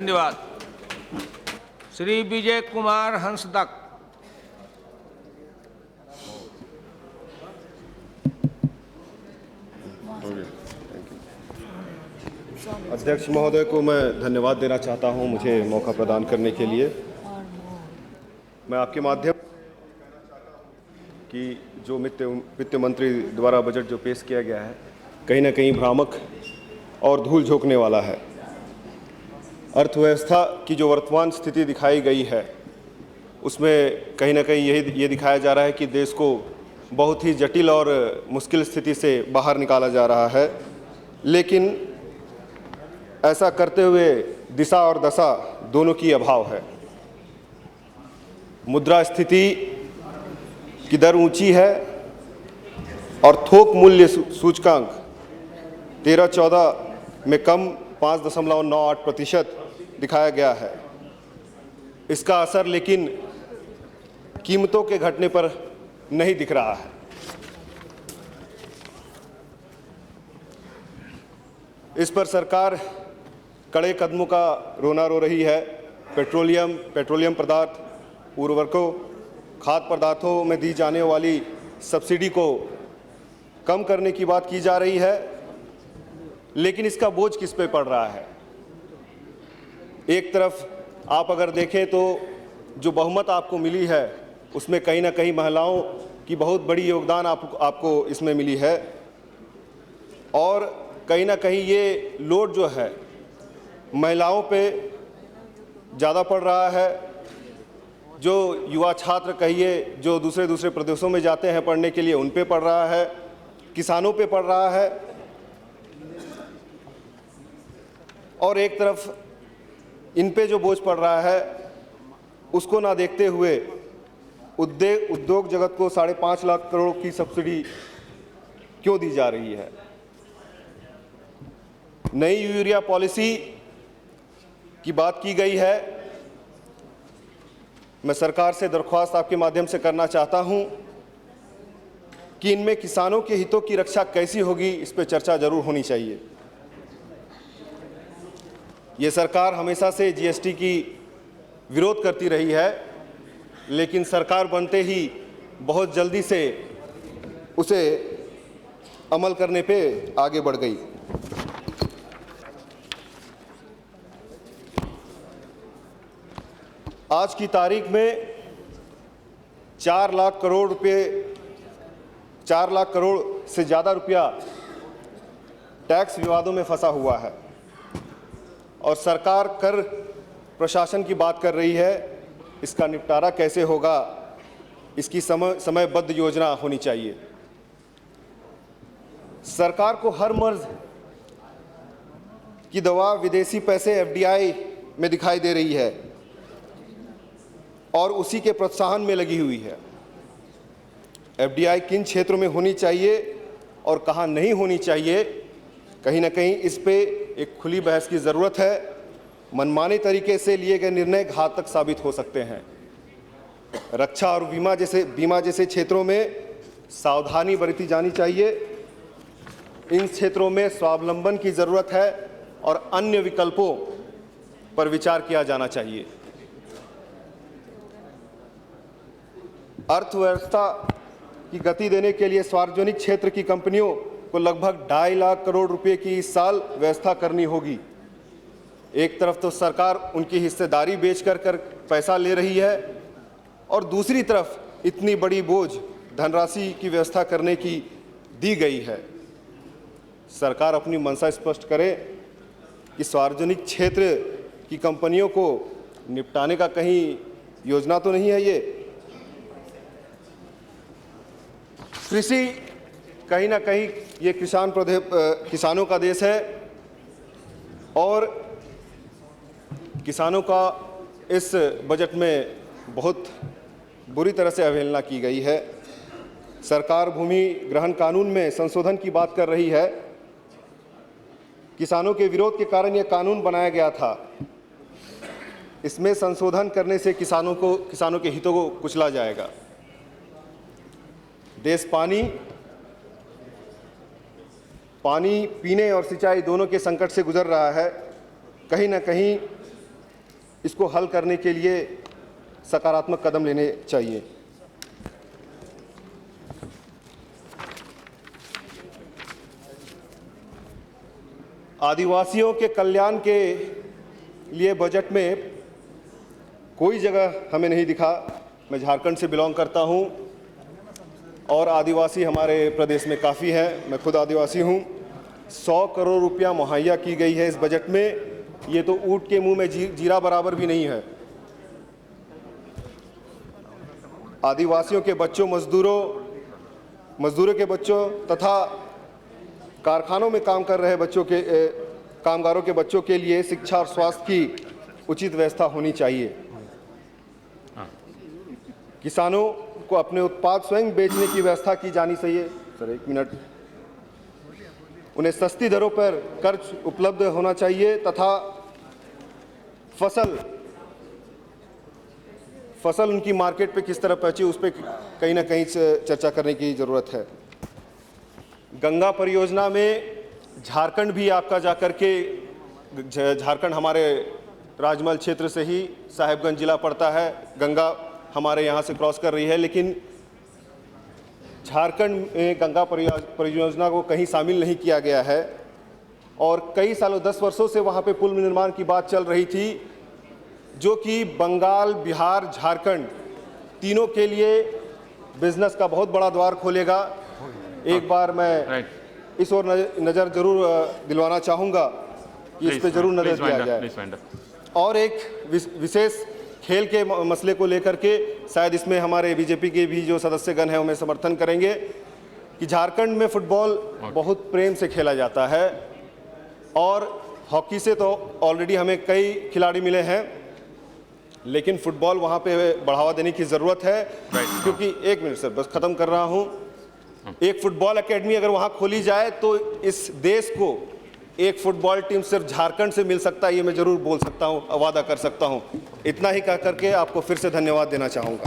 धन्यवाद। श्री विजय कुमार हंसदक। अध्यक्ष महोदय को मैं धन्यवाद देना चाहता हूं मुझे मौका प्रदान करने के लिए। मैं आपके माध्यम कि जो वित्त मंत्री द्वारा बजट जो पेश किया गया है कहीं ना कहीं भ्रामक और धूल झोंकने वाला है। अर्थव्यवस्था की जो वर्तमान स्थिति दिखाई गई है उसमें कहीं ना कहीं ये दिखाया जा रहा है कि देश को बहुत ही जटिल और मुश्किल स्थिति से बाहर निकाला जा रहा है, लेकिन ऐसा करते हुए दिशा और दशा दोनों की अभाव है। मुद्रा स्थिति की दर ऊंची है और थोक मूल्य सूचकांक 13-14 में कम 5.98% दिखाया गया है। इसका असर लेकिन कीमतों के घटने पर नहीं दिख रहा है। इस पर सरकार कड़े कदमों का रोना रो रही है। पेट्रोलियम पदार्थ, उर्वरकों, खाद्य पदार्थों में दी जाने वाली सब्सिडी को कम करने की बात की जा रही है, लेकिन इसका बोझ किस पे पड़ रहा है? एक तरफ आप अगर देखें तो जो बहुमत आपको मिली है उसमें कहीं ना कहीं महिलाओं की बहुत बड़ी योगदान आपको इसमें मिली है, और कहीं ना कहीं ये लोड जो है महिलाओं पे ज़्यादा पड़ रहा है। जो युवा छात्र कहिए जो दूसरे प्रदेशों में जाते हैं पढ़ने के लिए, उन पे पड़ रहा है, किसानों पे पड़ रहा है, और एक तरफ इन पे जो बोझ पड़ रहा है उसको ना देखते हुए उद्योग जगत को 5.5 लाख करोड़ की सब्सिडी क्यों दी जा रही है? नई यूरिया पॉलिसी की बात की गई है। मैं सरकार से दरख्वास्त आपके माध्यम से करना चाहता हूं कि इनमें किसानों के हितों की रक्षा कैसी होगी, इस पर चर्चा जरूर होनी चाहिए। ये सरकार हमेशा से जीएसटी की विरोध करती रही है, लेकिन सरकार बनते ही बहुत जल्दी से उसे अमल करने पे आगे बढ़ गई। आज की तारीख में 4 लाख करोड़ से ज़्यादा रुपया टैक्स विवादों में फंसा हुआ है, और सरकार कर प्रशासन की बात कर रही है। इसका निपटारा कैसे होगा, इसकी समयबद्ध योजना होनी चाहिए। सरकार को हर मर्ज की दवा विदेशी पैसे एफडीआई में दिखाई दे रही है और उसी के प्रोत्साहन में लगी हुई है। एफडीआई किन क्षेत्रों में होनी चाहिए और कहाँ नहीं होनी चाहिए, कहीं ना कहीं इस पे एक खुली बहस की ज़रूरत है। मनमाने तरीके से लिए गए निर्णय घातक साबित हो सकते हैं। रक्षा और बीमा जैसे क्षेत्रों में सावधानी बरती जानी चाहिए। इन क्षेत्रों में स्वावलंबन की ज़रूरत है और अन्य विकल्पों पर विचार किया जाना चाहिए। अर्थव्यवस्था की गति देने के लिए सार्वजनिक क्षेत्र की कंपनियों को लगभग 2.5 लाख करोड़ रुपए की इस साल व्यवस्था करनी होगी। एक तरफ तो सरकार उनकी हिस्सेदारी बेच कर पैसा ले रही है, और दूसरी तरफ इतनी बड़ी बोझ धनराशि की व्यवस्था करने की दी गई है। सरकार अपनी मंशा स्पष्ट करे कि सार्वजनिक क्षेत्र की कंपनियों को निपटाने का कहीं योजना तो नहीं है। ये कृषि कहीं ना कहीं ये किसानों का देश है, और किसानों का इस बजट में बहुत बुरी तरह से अवहेलना की गई है। सरकार भूमि ग्रहण कानून में संशोधन की बात कर रही है। किसानों के विरोध के कारण यह कानून बनाया गया था। इसमें संशोधन करने से किसानों के हितों को कुचला जाएगा। देश पानी पीने और सिंचाई दोनों के संकट से गुजर रहा है। कहीं ना कहीं इसको हल करने के लिए सकारात्मक कदम लेने चाहिए। आदिवासियों के कल्याण के लिए बजट में कोई जगह हमें नहीं दिखा। मैं झारखंड से बिलोंग करता हूं और आदिवासी हमारे प्रदेश में काफ़ी हैं। मैं खुद आदिवासी हूं। 100 करोड़ रुपया मुहैया की गई है इस बजट में। ये तो ऊंट के मुंह में जीरा बराबर भी नहीं है। आदिवासियों के बच्चों, मजदूरों के बच्चों तथा कारखानों में काम कर रहे कामगारों के बच्चों के लिए शिक्षा और स्वास्थ्य की उचित व्यवस्था होनी चाहिए। किसानों को अपने उत्पाद स्वयं बेचने की व्यवस्था की जानी चाहिए। Sir, 1 minute. उन्हें सस्ती दरों पर कर्ज उपलब्ध होना चाहिए तथा फसल उनकी मार्केट पे किस तरह पहुंची उस पर कहीं ना कहीं से चर्चा करने की ज़रूरत है। गंगा परियोजना में झारखंड भी आपका जाकर के, झारखंड हमारे राजमहल क्षेत्र से ही साहेबगंज जिला पड़ता है। गंगा हमारे यहाँ से क्रॉस कर रही है, लेकिन झारखंड में गंगा परियोजना को कहीं शामिल नहीं किया गया है और कई सालों 10 वर्षों से वहाँ पे पुल निर्माण की बात चल रही थी, जो कि बंगाल, बिहार, झारखंड तीनों के लिए बिजनेस का बहुत बड़ा द्वार खोलेगा। एक बार मैं इस ओर नज़र जरूर दिलवाना चाहूँगा कि इस पे जरूर नज़र दिया जाए। और एक विशेष खेल के मसले को लेकर के शायद इसमें हमारे बीजेपी के भी जो सदस्यगण हैं उन्हें समर्थन करेंगे कि झारखंड में फुटबॉल बहुत प्रेम से खेला जाता है और हॉकी से तो ऑलरेडी हमें कई खिलाड़ी मिले हैं, लेकिन फुटबॉल वहाँ पे बढ़ावा देने की ज़रूरत है। क्योंकि 1 मिनट सर, बस ख़त्म कर रहा हूँ। एक फुटबॉल एकेडमी अगर वहाँ खोली जाए तो इस देश को एक फुटबॉल टीम सिर्फ झारखंड से मिल सकता है, ये मैं ज़रूर बोल सकता हूँ, वादा कर सकता हूँ। इतना ही कह करके आपको फिर से धन्यवाद देना चाहूँगा।